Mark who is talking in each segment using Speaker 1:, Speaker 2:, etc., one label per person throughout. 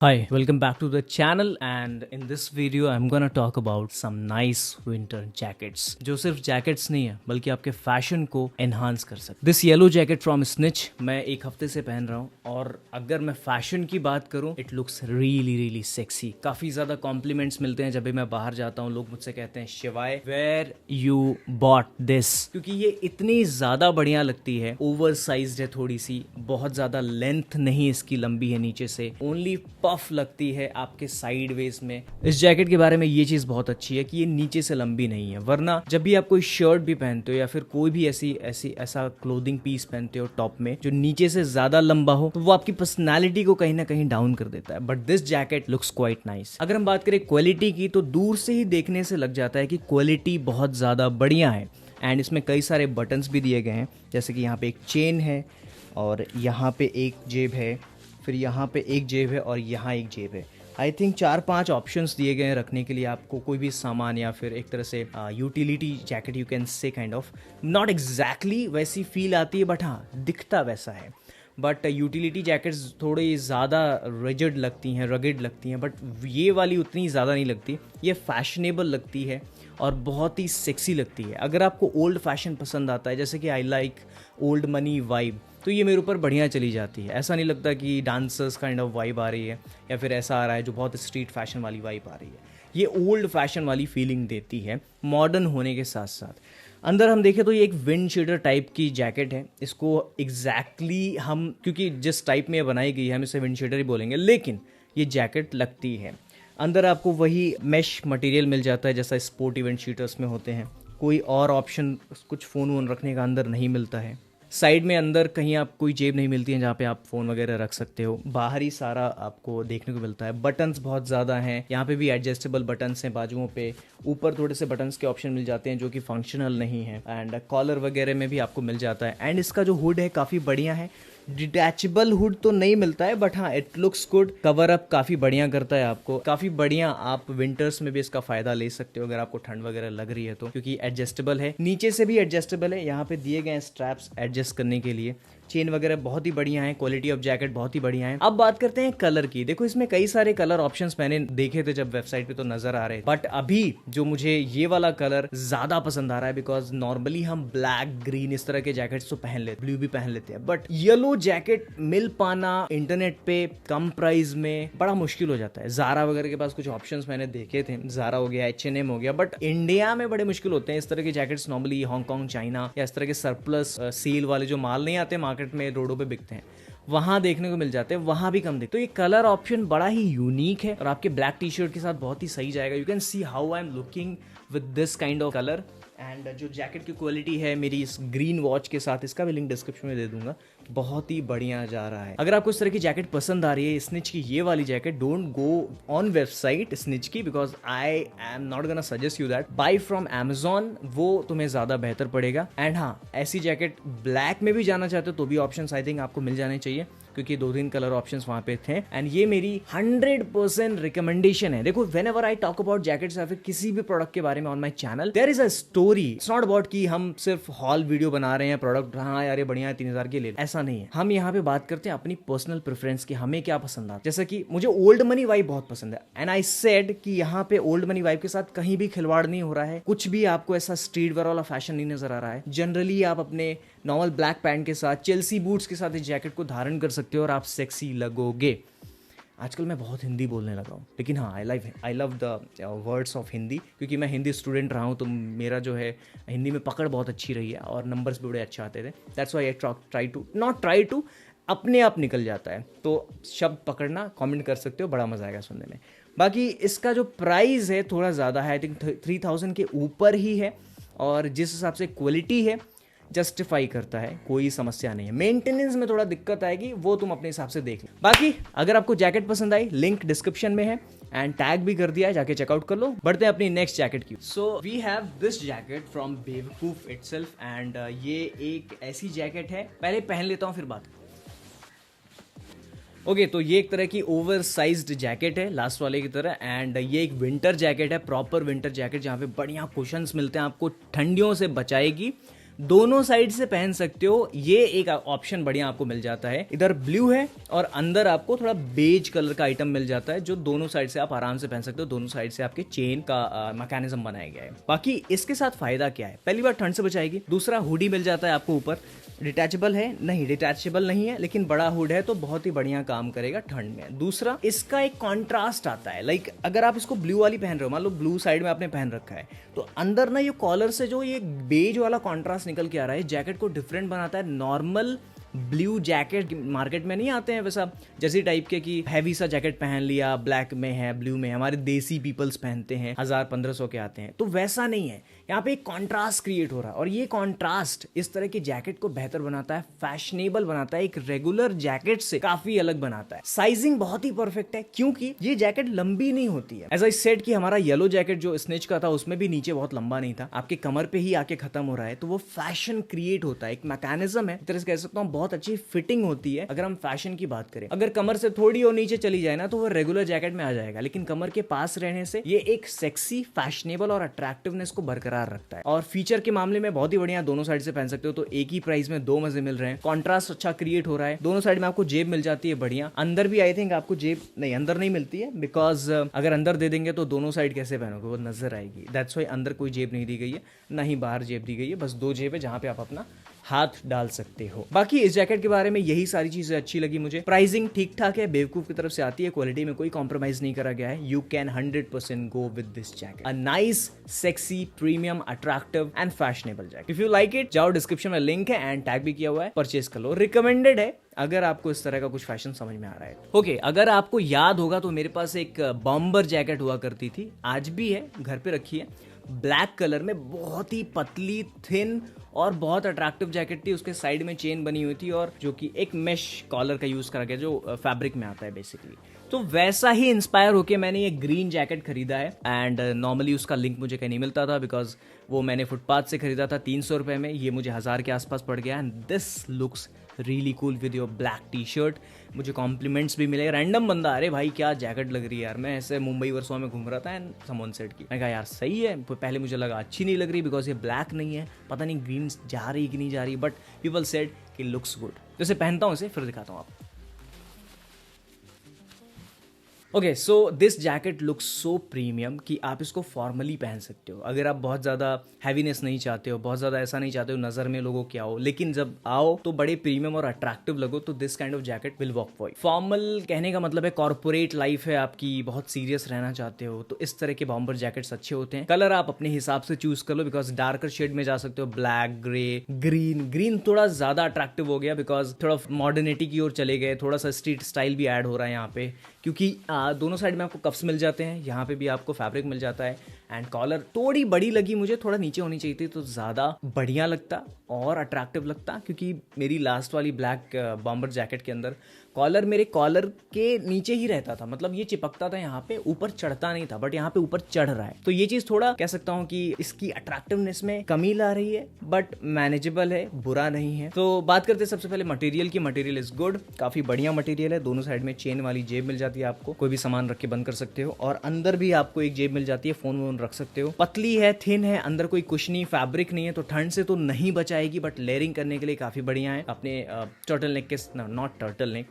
Speaker 1: Hi, welcome back to the channel and in this video I'm gonna talk about some nice winter jackets जो सिर्फ jackets नहीं है बल्कि आपके fashion को एनहांस कर सकते। This yellow jacket from snitch मैं एक हफ्ते से पहन रहा हूँ और अगर मैं फैशन की बात करूँ इट लुक्स रियली सेक्सी। काफी ज्यादा कॉम्प्लीमेंट्स मिलते हैं जब भी मैं बाहर जाता हूँ। लोग मुझसे कहते हैं शिवाय वेयर यू बॉट दिस, क्योंकि ये इतनी ज्यादा बढ़िया लगती है। ओवर साइज्ड है थोड़ी सी, बहुत ज्यादा लेंथ नहीं इसकी लंबी है नीचे से, ओनली पफ लगती है आपके साइड वेज में। इस जैकेट के बारे में ये चीज बहुत अच्छी है कि ये नीचे से लंबी नहीं है, वरना जब भी आप कोई शर्ट भी पहनते हो या फिर कोई भी ऐसा क्लोथिंग पीस पहनते हो टॉप में जो नीचे से ज्यादा लंबा हो तो वो आपकी पर्सनालिटी को कहीं ना कहीं डाउन कर देता है। But this jacket looks quite nice. अगर हम बात करें क्वालिटी की तो दूर से ही देखने से लग जाता है कि क्वालिटी बहुत ज्यादा बढ़िया है। एंड इसमें कई सारे बटन्स भी दिए गए हैं, जैसे कि यहाँ पे एक चेन है और यहाँ पे एक जेब है, फिर यहाँ पे एक जेब है और यहाँ एक जेब है। आई थिंक 4-5 ऑप्शंस दिए गए हैं रखने के लिए आपको कोई भी सामान, या फिर एक तरह से utility jacket you can say, kind of not exactly वैसी फील आती है बट हाँ दिखता वैसा है। बट यूटिलिटी जैकेट्स थोड़ी ज़्यादा रिजिड लगती हैं, रगिड लगती हैं, बट ये वाली उतनी ज़्यादा नहीं लगती। ये फैशनेबल लगती है और बहुत ही सेक्सी लगती है। अगर आपको ओल्ड फैशन पसंद आता है, जैसे कि I like old money vibe, तो ये मेरे ऊपर बढ़िया चली जाती है। ऐसा नहीं लगता कि डांसर्स काइंड ऑफ वाइब आ रही है या फिर ऐसा आ रहा है जो बहुत स्ट्रीट फैशन वाली वाइब आ रही है। ये ओल्ड फैशन वाली फीलिंग देती है मॉडर्न होने के साथ साथ। अंदर हम देखें तो ये एक विंड शीटर टाइप की जैकेट है। इसको एग्जैक्टली हम, क्योंकि जिस टाइप में ये बनाई गई है हम इसे विंड शीटर ही बोलेंगे, लेकिन ये जैकेट लगती है। अंदर आपको वही मैश मटेरियल मिल जाता है जैसा स्पोर्टी विंड शीटर्स में होते हैं। कोई और ऑप्शन, कुछ फ़ोन वोन रखने का अंदर नहीं मिलता है। साइड में अंदर कहीं आप कोई जेब नहीं मिलती है जहाँ पे आप फ़ोन वगैरह रख सकते हो। बाहर ही सारा आपको देखने को मिलता है। बटन्स बहुत ज़्यादा हैं, यहाँ पे भी एडजस्टेबल बटन्स हैं बाजुओं पे। ऊपर थोड़े से बटन्स के ऑप्शन मिल जाते हैं जो कि फंक्शनल नहीं है। एंड कॉलर वगैरह में भी आपको मिल जाता है। एंड इसका जो हुड है काफ़ी बढ़िया है। डिटैचेबल हुड तो नहीं मिलता है बट हाँ it looks good. Cover up काफ़ी बढ़िया करता है आपको, काफ़ी बढ़िया। आप विंटर्स में भी इसका फ़ायदा ले सकते हो अगर आपको ठंड वगैरह लग रही है तो, क्योंकि एडजस्टेबल है, नीचे से भी एडजस्टेबल है। यहाँ पे दिए गए स्ट्रैप्स एडजस्ट करने के लिए। चेन वगैरह बहुत ही बढ़िया है, क्वालिटी ऑफ जैकेट बहुत ही बढ़िया है। अब बात करते हैं कलर की। देखो इसमें कई सारे कलर ऑप्शंस मैंने देखे थे जब वेबसाइट पे तो नजर आ रहे, बट अभी जो मुझे ये वाला कलर ज्यादा पसंद आ रहा है, बिकॉज नॉर्मली हम ब्लैक, ग्रीन इस तरह के जैकेट्स तो पहन लेते, ब्लू भी पहन लेते हैं, बट येलो जैकेट मिल पाना इंटरनेट पे कम प्राइस में बड़ा मुश्किल हो जाता है। ज़ारा वगैरह के पास कुछ ऑप्शंस मैंने देखे थे, ज़ारा हो गया, H&M हो गया, बट इंडिया में बड़े मुश्किल होते हैं इस तरह के जैकेट्स। नॉर्मली हांगकांग, चाइना या इस तरह के सरप्लस सेल वाले जो माल नहीं आते मार्केट में, रोडों पे बिकते हैं, वहां देखने को मिल जाते हैं, वहां भी कम दिखते। तो ये कलर ऑप्शन बड़ा ही यूनिक है और आपके ब्लैक टी शर्ट के साथ बहुत ही सही जाएगा। You can see how I am looking with this kind of colour. And जो जैकेट की क्वालिटी है मेरी इस ग्रीन वॉच के साथ, इसका भी लिंक डिस्क्रिप्शन में दे दूंगा, बहुत ही बढ़िया जा रहा है। अगर आपको इस तरह की जैकेट पसंद आ रही है, स्निच की ये वाली jacket, don't go on website Snitch की, because I am not gonna suggest you that. Buy from Amazon, वो तुम्हें ज्यादा बेहतर पड़ेगा। एंड हाँ, ऐसी जैकेट ब्लैक में भी जाना चाहते हो तो भी ऑप्शन आई थिंक आपको मिल जाने चाहिए, क्योंकि 2-3 कलर ऑप्शंस वहां पे थे। एंड ये मेरी 100% रिकमेंडेशन है। देखो whenever I talk about jackets या फिर किसी भी प्रोडक्ट के बारे में on my channel, there is a story. It's not about कि हम सिर्फ हॉल वीडियो बना रहे हैं, प्रोडक्ट हाँ यार ये बढ़िया है 3000 के ले, ऐसा नहीं है। हम यहाँ पे बात करते हैं अपनी पर्सनल प्रेफरेंस की, हमें क्या पसंद आता है। जैसे कि मुझे ओल्ड मनी वाइब बहुत पसंद है, एंड आई सेड कि यहाँ पे ओल्ड मनी वाइब के साथ कहीं भी खिलवाड़ नहीं हो रहा है, कुछ भी आपको ऐसा स्ट्रीट वेयर वाला फैशन नहीं नजर आ रहा है। जनरली आप अपने नॉर्मल ब्लैक पैंट के साथ, चेल्सी बूट्स के साथ इस जैकेट को धारण कर सकते हो और आप सेक्सी लगोगे। आजकल मैं बहुत हिंदी बोलने लगा हूँ, लेकिन हाँ I love the words of Hindi, क्योंकि मैं हिंदी स्टूडेंट रहा हूँ तो मेरा जो है हिंदी में पकड़ बहुत अच्छी रही है और नंबर्स भी बड़े अच्छे आते थे। That's why I try to अपने आप निकल जाता है। तो शब्द पकड़ना, कमेंट कर सकते हो, बड़ा मजा आएगा सुनने में। बाकी इसका जो प्राइस है थोड़ा ज़्यादा है, आई थिंक 3000 के ऊपर ही है, और जिस हिसाब से क्वालिटी है जस्टिफाई करता है, कोई समस्या नहीं है। मेंटेनेंस में थोड़ा दिक्कत आएगी, वो तुम अपने हिसाब से देख लो। बाकी अगर आपको जैकेट पसंद आई, लिंक डिस्क्रिप्शन में है एंड टैग भी कर दिया है, जाके चेकआउट कर लो। बढ़ते हैं अपनी नेक्स्ट जैकेट की। So we have this jacket from Bewakoof itself, and ये एक ऐसी जैकेट है, पहले पहन लेता हूँ फिर बात। ओके, तो ये एक तरह की ओवर साइज्ड जैकेट है लास्ट वाले की तरह, एंड ये एक विंटर जैकेट है, प्रॉपर विंटर जैकेट, जहाँ पे बढ़िया कुशंस मिलते हैं, आपको ठंडियों से बचाएगी। दोनों साइड से पहन सकते हो, ये एक ऑप्शन बढ़िया आपको मिल जाता है। इधर ब्लू है और अंदर आपको थोड़ा बेज कलर का आइटम मिल जाता है, जो दोनों साइड से आप आराम से पहन सकते हो। दोनों साइड से आपके चेन का मैकेनिज्म बनाया गया है। बाकी इसके साथ फायदा क्या है, पहली बार ठंड से बचाएगी, दूसरा हुडी मिल जाता है आपको ऊपर, डिटैचेबल है नहीं, डिटैचेबल नहीं है, लेकिन बड़ा हुड है तो बहुत ही बढ़िया काम करेगा ठंड में। दूसरा इसका एक कॉन्ट्रास्ट आता है, लाइक अगर आप इसको ब्लू वाली पहन रहे हो, मान लो ब्लू साइड में आपने पहन रखा है, तो अंदर ना ये कॉलर से जो ये बेज वाला कॉन्ट्रास्ट निकल के आ रहा है, जैकेट को डिफरेंट बनाता है। नॉर्मल ब्लू जैकेट मार्केट में नहीं आते हैं वैसा जैसी टाइप के कि हैवी सा जैकेट पहन लिया, ब्लैक में है, ब्लू में है, हमारे देसी पीपल्स पहनते हैं, 1000-1500 के आते हैं, तो वैसा नहीं है। यहाँ पे एक कॉन्ट्रास्ट क्रिएट हो रहा है और ये कॉन्ट्रास्ट इस तरह की जैकेट को बेहतर बनाता है, फैशनेबल बनाता है, एक रेगुलर जैकेट से काफी अलग बनाता है। साइजिंग बहुत ही परफेक्ट है क्योंकि ये जैकेट लंबी नहीं होती है। एज आई सेड कि हमारा येलो जैकेट जो स्निच का था उसमें भी नीचे बहुत लंबा नहीं था, आपके कमर पे ही आके खत्म हो रहा है, तो वो फैशन क्रिएट होता है, एक मैकेनिज्म है, तरह से कह सकता हूँ, बहुत अच्छी फिटिंग होती है। अगर हम फैशन की बात करें, अगर कमर से थोड़ी और नीचे चली जाए ना तो वो रेगुलर जैकेट में आ जाएगा, लेकिन कमर के पास रहने से ये एक सेक्सी, फैशनेबल और अट्रैक्टिवनेस को बरकरार रखता है। और फीचर के मामले में बहुत ही बढ़िया, दोनों साइड से पहन सकते हो, तो एक ही प्राइस में दो मजे मिल रहे हैं, कॉन्ट्रास्ट अच्छा क्रिएट हो रहा है, दोनों साइड में आपको जेब मिल जाती है बढ़िया। अंदर भी आई थिंक आपको जेब नहीं, अंदर नहीं मिलती है, बिकॉज अगर अंदर दे देंगे तो दोनों साइड कैसे पहनोगे, वो नजर आएगी। दैट्स वाई अंदर कोई जेब नहीं दी गई है, ना ही बाहर जेब दी गई है, बस दो जेब है जहां पे आप अपना हाथ डाल सकते हो। बाकी इस जैकेट के बारे में यही सारी चीजें अच्छी लगी मुझे। प्राइसिंग ठीक ठाक है, बेवकूफ की तरफ से आती है, क्वालिटी में कोई कॉम्प्रोमाइज नहीं करा गया है। You can 100% go with this jacket, a nice, sexy, premium, attractive and fashionable jacket. If you like it, जाओ डिस्क्रिप्शन में लिंक है एंड टैग भी किया हुआ है, परचेज कर लो। रिकमेंडेड है अगर आपको इस तरह का कुछ फैशन समझ में आ रहा है। ओके, अगर आपको याद होगा तो मेरे पास एक बॉम्बर जैकेट हुआ करती थी, आज भी है, घर पे रखी है, ब्लैक कलर में, बहुत ही पतली, थिन और बहुत अट्रैक्टिव जैकेट थी। उसके साइड में चेन बनी हुई थी और जो कि एक मेश कॉलर का यूज करा गया जो फैब्रिक में आता है बेसिकली। तो वैसा ही इंस्पायर होके मैंने ये ग्रीन जैकेट खरीदा है एंड नॉर्मली उसका लिंक मुझे कहीं नहीं मिलता था, बिकॉज वो मैंने फुटपाथ से खरीदा था 300 रुपए में, ये मुझे 1000 के आसपास पड़ गया। And this looks really cool with your black T shirt. मुझे कॉम्प्लीमेंट्स भी मिले, रैंडम बंदा, अरे भाई क्या जैकेट लग रही है यार, मैं ऐसे मुंबई वर्सोवा में घूम रहा था एंड समवन सेट की, मैं कहा यार सही है। पहले मुझे लगा अच्छी नहीं लग रही बिकॉज ये ब्लैक नहीं है, पता नहीं ग्रीन जा रही कि नहीं जा रही, बट पीपल सेड कि लुक्स गुड। जैसे पहनता हूँ इसे फिर दिखाता हूँ आपको। Okay, so this jacket looks so premium कि आप इसको फॉर्मली पहन सकते हो। अगर आप बहुत ज़्यादा हैवीनेस नहीं चाहते हो, बहुत ज़्यादा ऐसा नहीं चाहते हो नज़र में लोगों के आओ, लेकिन जब आओ तो बड़े प्रीमियम और अट्रैक्टिव लगो, तो this kind of jacket will work for you. Formal कहने का मतलब है कॉर्पोरेट लाइफ है आपकी, बहुत सीरियस रहना चाहते हो, तो इस तरह के बॉम्बर जैकेट्स अच्छे होते हैं। कलर आप अपने हिसाब से चूज कर लो, बिकॉज डार्कर शेड में जा सकते हो, ब्लैक, ग्रे, ग्रीन थोड़ा ज़्यादा अट्रैक्टिव हो गया बिकॉज थोड़ा मॉडर्निटी की ओर चले गए, थोड़ा सा स्ट्रीट स्टाइल भी ऐड हो रहा है यहाँ पे, क्योंकि दोनों साइड में आपको कफ्स मिल जाते हैं, यहाँ पे भी आपको फैब्रिक मिल जाता है एंड कॉलर थोड़ी बड़ी लगी मुझे, थोड़ा नीचे होनी चाहिए थी तो ज़्यादा बढ़िया लगता और अट्रैक्टिव लगता, क्योंकि मेरी लास्ट वाली ब्लैक बॉम्बर जैकेट के अंदर कॉलर मेरे कॉलर के नीचे ही रहता था, मतलब ये चिपकता था यहाँ पे, ऊपर चढ़ता नहीं था, बट यहाँ पे ऊपर चढ़ रहा है, तो ये चीज़ थोड़ा कह सकता हूँ कि इसकी अट्रैक्टिवनेस में कमी ला रही है, बट मैनेजेबल है, बुरा नहीं है। तो बात करते हैं सबसे पहले मटेरियल की। मटेरियल इज गुड, काफी बढ़िया मटेरियल है, दोनों साइड में चेन वाली जेब मिल जाती है, आपको कोई भी सामान रख के बंद कर सकते हो, और अंदर भी आपको एक जेब मिल जाती है, फोन वोन रख सकते हो। पतली है, थिन है, अंदर कोई कुशनी फैब्रिक नहीं है, तो ठंड से तो नहीं बचाएगी, बट लेयरिंग करने के लिए काफी बढ़िया है। अपने टर्टल नेक के, not turtle neck,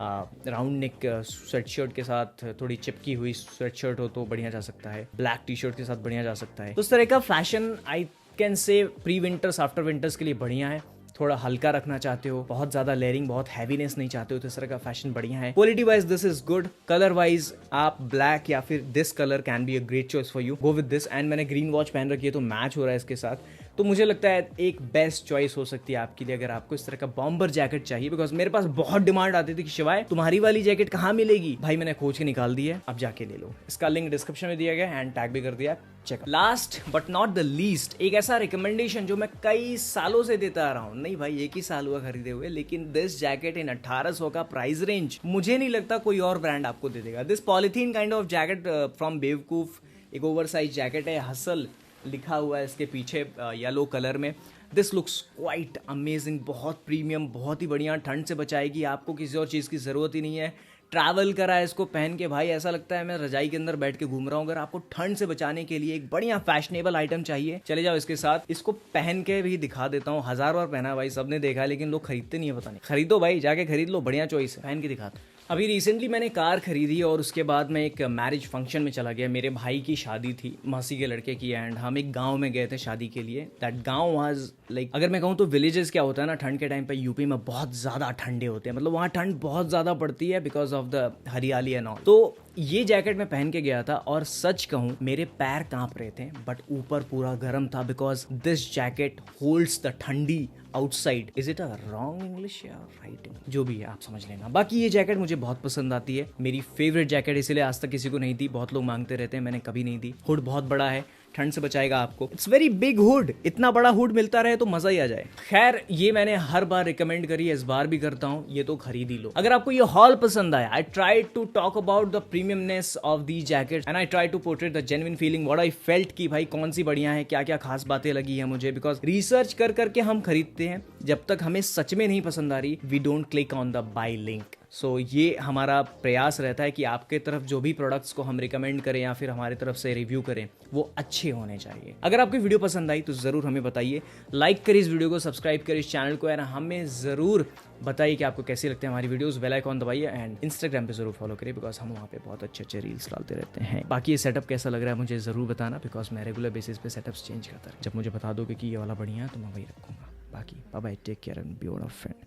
Speaker 1: round neck sweatshirt के साथ थोड़ी चिपकी हुई स्वेटशर्ट हो तो बढ़िया जा सकता है, ब्लैक टी शर्ट के साथ बढ़िया जा सकता है। तो उस तरह का fashion I can say pre winters, after winters के लिए बढ़िया है। थोड़ा हल्का रखना चाहते हो, बहुत ज्यादा लेयरिंग, बहुत हैवीनेस नहीं चाहते हो, तो इस तरह का फैशन बढ़िया है। Quality wise this is good. Colour wise आप ब्लैक या फिर this colour can be a great choice for you, go with this. And मैंने ग्रीन वॉच पहन रखी है तो मैच हो रहा है इसके साथ, तो मुझे लगता है एक बेस्ट चॉइस हो सकती है आपके लिए अगर आपको इस तरह का बॉम्बर जैकेट चाहिए, बिकॉज मेरे पास बहुत डिमांड आती थी कि शिवाय तुम्हारी वाली जैकेट कहाँ मिलेगी, भाई मैंने खोज के निकाल दी है, अब जाके ले लो। इसका लिंक डिस्क्रिप्शन में दिया गया एंड टैग भी कर दिया, check. Last but not the least, एक ऐसा रिकमेंडेशन जो मैं कई सालों से देता आ रहा हूँ, नहीं भाई एक ही साल हुआ खरीदे हुए, लेकिन दिस जैकेट इन 1800 का प्राइस रेंज मुझे नहीं लगता कोई और ब्रांड आपको दे देगा। This polythene kind of jacket from बेवकूफ, एक ओवर साइज जैकेट है, हसल लिखा हुआ है इसके पीछे येलो कलर में। दिस लुक्स क्वाइट अमेजिंग, बहुत प्रीमियम, बहुत ही बढ़िया, ठंड से बचाएगी, आपको किसी और चीज़ की ज़रूरत ही नहीं है, ट्रैवल करा है इसको पहन के, भाई ऐसा लगता है मैं रजाई के अंदर बैठ के घूम रहा हूँ। अगर आपको ठंड से बचाने के लिए एक बढ़िया फैशनेबल आइटम चाहिए, चले जाओ इसके साथ। इसको पहन के भी दिखा देता हूँ, 1000 बार पहना भाई, सबने देखा है, लेकिन लोग खरीदते नहीं है, पता नहीं। खरीदो भाई, जाके खरीद लो, बढ़िया चॉइस है, पहन के दिखाता हूँ। अभी रिसेंटली मैंने कार खरीदी और उसके बाद मैं एक मैरिज फंक्शन में चला गया। मेरे भाई की शादी थी, मासी के लड़के की, एंड हम एक गांव में गए थे शादी के लिए। दैट गांव वाज लाइक, अगर मैं कहूँ तो विलेजेस क्या होता है ना, ठंड के टाइम पे यूपी में बहुत ज़्यादा ठंडे होते हैं, मतलब वहाँ ठंड बहुत ज़्यादा पड़ती है बिकॉज ऑफ द हरियाली एंड ऑल। तो ये जैकेट मैं पहन के गया था और सच कहूँ मेरे पैर कांप रहे थे, बट ऊपर पूरा गर्म था because this jacket holds the ठंडी outside. Is it a wrong English या राइट, जो भी है आप समझ लेना। बाकी ये जैकेट मुझे बहुत पसंद आती है, मेरी फेवरेट जैकेट, इसलिए आज तक किसी को नहीं दी। बहुत लोग मांगते रहते हैं, मैंने कभी नहीं दी। हुड बहुत बड़ा है, ठंड से बचाएगा आपको। इट्स वेरी बिग हुड, इतना बड़ा हुड मिलता रहे तो मजा ही आ जाए। खैर ये मैंने हर बार रिकमेंड करी है, इस बार भी करता हूँ, ये तो खरीद ही लो। अगर आपको ये हॉल पसंद आया, I try to talk about the premiumness of the jacket and I try to portrait the genuine feeling what I felt कि भाई कौन सी बढ़िया है, क्या क्या खास बातें लगी है मुझे। बिकॉज रिसर्च कर करके हम खरीदते हैं, जब तक हमें सच में नहीं पसंद आ रही we don't click on the buy link. So ये हमारा प्रयास रहता है कि आपके तरफ जो भी प्रोडक्ट्स को हम रिकमेंड करें या फिर हमारे तरफ से रिव्यू करें वो अच्छे होने चाहिए। अगर आपको वीडियो पसंद आई तो ज़रूर हमें बताइए, लाइक करिए इस वीडियो को, सब्सक्राइब करिए इस चैनल को, एंड हमें ज़रूर बताइए कि आपको कैसी लगती है हमारी वीडियोस। बेल आइकॉन दबाइए एंड इंस्टाग्राम पे ज़रूर फॉलो करिए बिकॉज हम वहाँ पे बहुत अच्छे अच्छे रील्स डालते रहते हैं। बाकी ये सेटअप कैसा लग रहा है मुझे ज़रूर बताना, बिकॉज मैं रेगुलर बेसिस पे सेटअप्स चेंज करता हूँ। जब मुझे बता दोगे कि ये वाला बढ़िया है तो मैं वही रखूँगा। बाकी bye bye, take care and be your friend,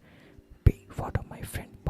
Speaker 1: be for my friend.